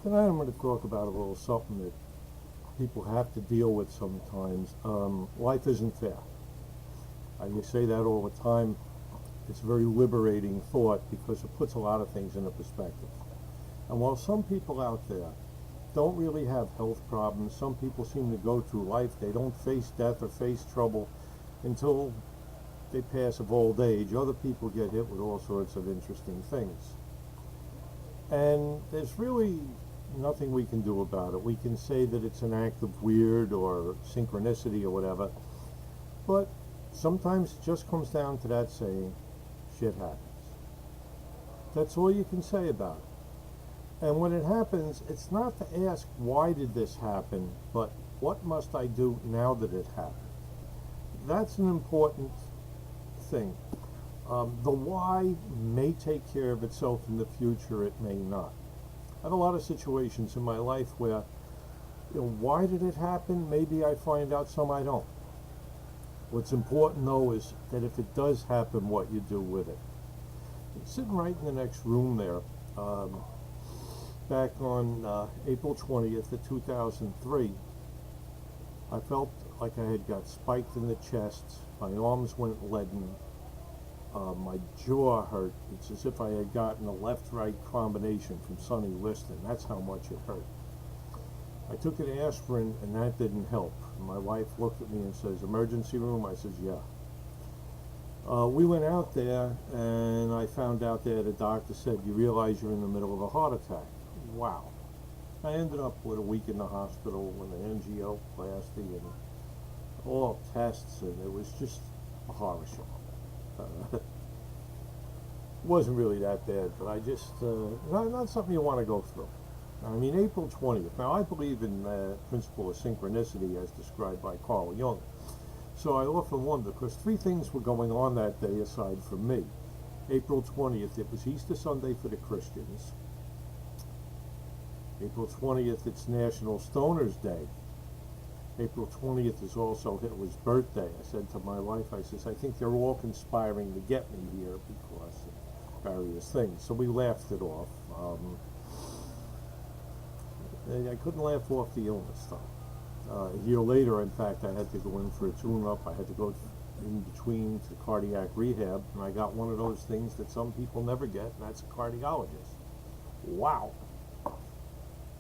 Tonight I'm going to talk about a little something that people have to deal with sometimes. Life isn't fair. I say that all the time. It's a very liberating thought because it puts a lot of things into perspective. And while some people out there don't really have health problems, some people seem to go through life, they don't face death or face trouble until they pass of old age. Other people get hit with all sorts of interesting things. And there's really nothing we can do about it. We can say that it's an act of weird or synchronicity or whatever, but sometimes it just comes down to that saying, shit happens. That's all you can say about it. And when it happens, it's not to ask, why did this happen, but what must I do now that it happened? That's an important thing. The why may take care of itself in the future, it may not. I have a lot of situations in my life where, why did it happen? Maybe I find out, some I don't. What's important though is that if it does happen, what you do with it. It's sitting right in the next room there. Back on April 20th of 2003, I felt like I had got spiked in the chest. My arms went leaden. My jaw hurt. It's as if I had gotten a left-right combination from Sonny Liston. That's how much it hurt. I took an aspirin and that didn't help. My wife looked at me and says, emergency room? I says, yeah. We went out there and I found out that a doctor said, you realize you're in the middle of a heart attack. Wow. I ended up with a week in the hospital with an angioplasty and all tests, and it was just a horror show. It wasn't really that bad, but I just, not something you want to go through. I mean, April 20th. Now, I believe in the principle of synchronicity as described by Carl Jung. So I often wonder, because three things were going on that day aside from me. April 20th, it was Easter Sunday for the Christians. April 20th, it's National Stoners Day. April 20th is also Hitler's birthday. I said to my wife, I says, I think they're all conspiring to get me here because of various things. So we laughed it off. I couldn't laugh off the illness though. A year later, in fact, I had to go in for a tune-up. I had to go in between to cardiac rehab, and I got one of those things that some people never get, and that's a cardiologist. Wow.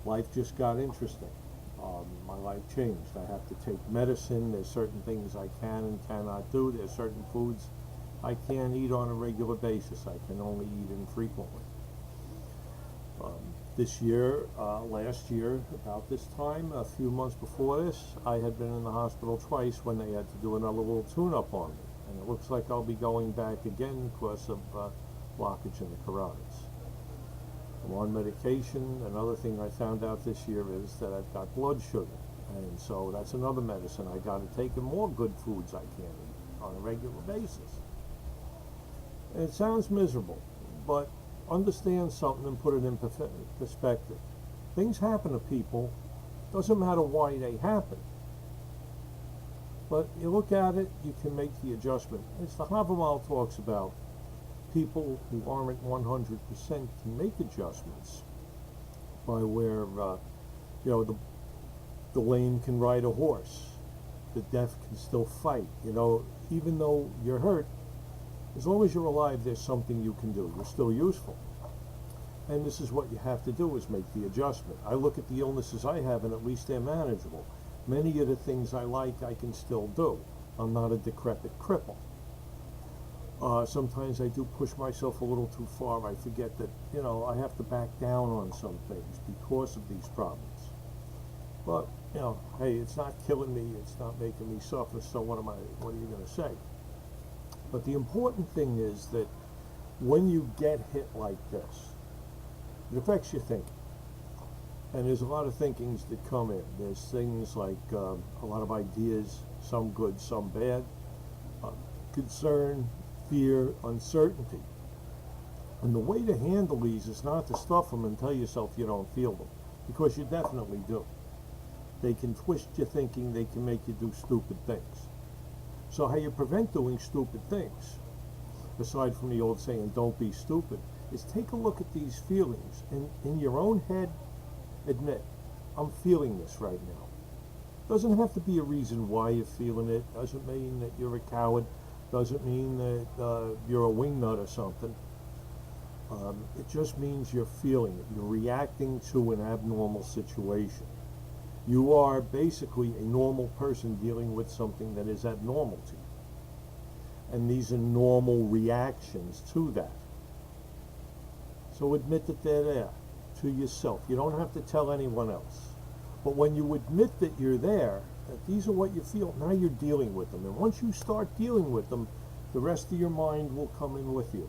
Life just got interesting. My life changed. I have to take medicine. There's certain things I can and cannot do. There's certain foods I can't eat on a regular basis. I can only eat infrequently. This year, last year, about this time, a few months before this, I had been in the hospital twice when they had to do another little tune-up on me. And it looks like I'll be going back again because of blockage in the carotids. I'm on medication. Another thing I found out this year is that I've got blood sugar. And so that's another medicine I got to take, and more good foods I can't eat on a regular basis. And it sounds miserable, but understand something and put it in perspective. Things happen to people. Doesn't matter why they happen. But you look at it, you can make the adjustment. As the Havamal talks about, people who aren't 100% can make adjustments by where, the lame can ride a horse, the deaf can still fight. Even though you're hurt, as long as you're alive, there's something you can do. You're still useful. And this is what you have to do, is make the adjustment. I look at the illnesses I have, and at least they're manageable. Many of the things I like, I can still do. I'm not a decrepit cripple. Sometimes I do push myself a little too far. I forget that, I have to back down on some things because of these problems. But, hey, it's not killing me. It's not making me suffer. So what are you going to say? But the important thing is that when you get hit like this, it affects your thinking. And there's a lot of thinkings that come in. There's things like a lot of ideas, some good, some bad, concern, fear, uncertainty. And the way to handle these is not to stuff them and tell yourself you don't feel them, because you definitely do. They can twist your thinking, they can make you do stupid things. So how you prevent doing stupid things, aside from the old saying, don't be stupid, is take a look at these feelings and in your own head Admit, I'm feeling this right now. Doesn't have to be a reason why you're feeling it. Doesn't mean that you're a coward. Doesn't mean that you're a wingnut or something. It just means you're feeling it. You're reacting to an abnormal situation. You are basically a normal person dealing with something that is abnormal to you. And these are normal reactions to that. So admit that they're there to yourself. You don't have to tell anyone else. But when you admit that you're there, that these are what you feel, now you're dealing with them. And once you start dealing with them, the rest of your mind will come in with you.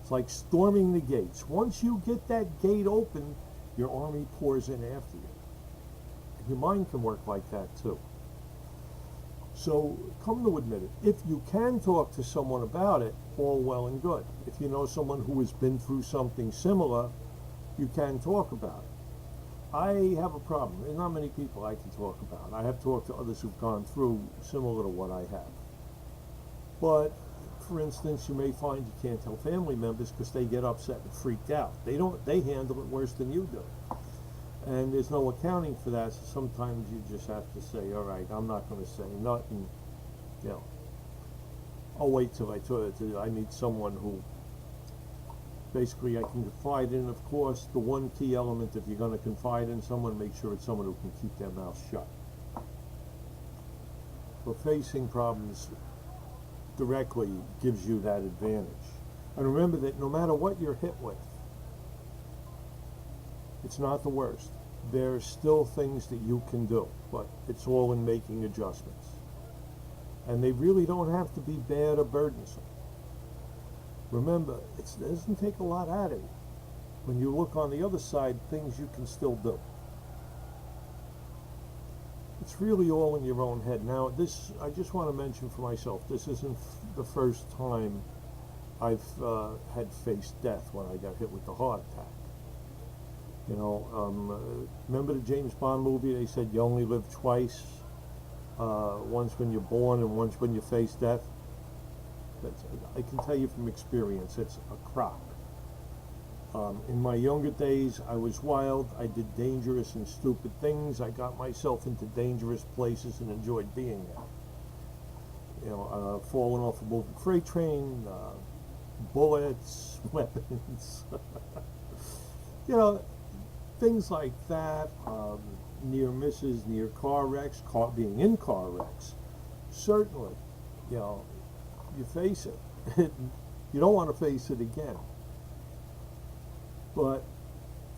It's like storming the gates. Once you get that gate open, your army pours in after you. And your mind can work like that too. So come to admit it. If you can talk to someone about it, all well and good. If you know someone who has been through something similar, you can talk about it. I have a problem. There's not many people I can talk about. I have talked to others who've gone through similar to what I have. But, for instance, you may find you can't tell family members because they get upset and freaked out. They handle it worse than you do. And there's no accounting for that, so sometimes you just have to say, all right, I'm not going to say nothing. I'll wait till I meet someone who basically I can confide in. Of course, the one key element, if you're going to confide in someone, make sure it's someone who can keep their mouth shut. But facing problems directly gives you that advantage. And remember that no matter what you're hit with, it's not the worst. There's still things that you can do, but it's all in making adjustments. And they really don't have to be bad or burdensome. Remember, it doesn't take a lot out of you. When you look on the other side, things you can still do. It's really all in your own head. Now, this, I just want to mention for myself, this isn't the first time I've had faced death when I got hit with the heart attack. Remember the James Bond movie? They said you only live twice, once when you're born and once when you face death. I can tell you from experience, it's a crock. In my younger days, I was wild. I did dangerous and stupid things. I got myself into dangerous places and enjoyed being there. Falling off a moving freight train, bullets, weapons, things like that. Near misses, near car wrecks, being in car wrecks. Certainly, you face it. You don't want to face it again. But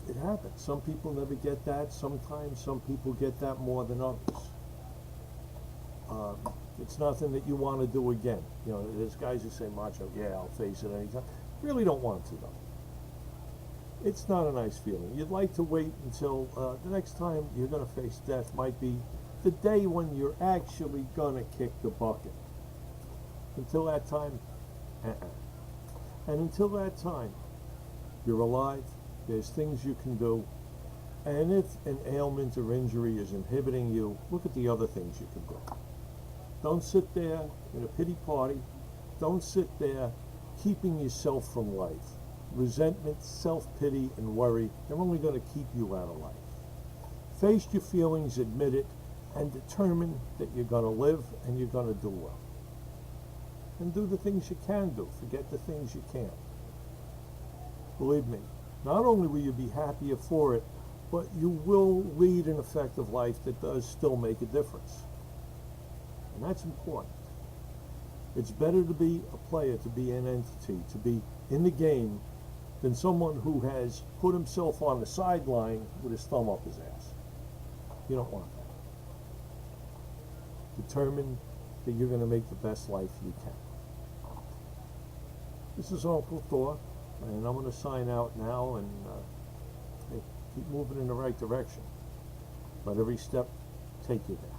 it happens. Some people never get that. Sometimes some people get that more than others. It's nothing that you want to do again. There's guys who say, macho, yeah, I'll face it anytime. Really don't want to, though. It's not a nice feeling. You'd like to wait until the next time you're going to face death might be the day when you're actually going to kick the bucket. Until that time, And until that time, you're alive, there's things you can do, and if an ailment or injury is inhibiting you, look at the other things you can do. Don't sit there in a pity party. Don't sit there keeping yourself from life. Resentment, self-pity, and worry, they're only going to keep you out of life. Face your feelings, admit it, and determine that you're going to live and you're going to do well. And do the things you can do. Forget the things you can't. Believe me, not only will you be happier for it, but you will lead an effective life that does still make a difference. And that's important. It's better to be a player, to be an entity, to be in the game, than someone who has put himself on the sideline with his thumb up his ass. You don't want that. Determine that you're going to make the best life you can. This is Uncle Thor, and I'm going to sign out now and hey, keep moving in the right direction. Let every step take you there.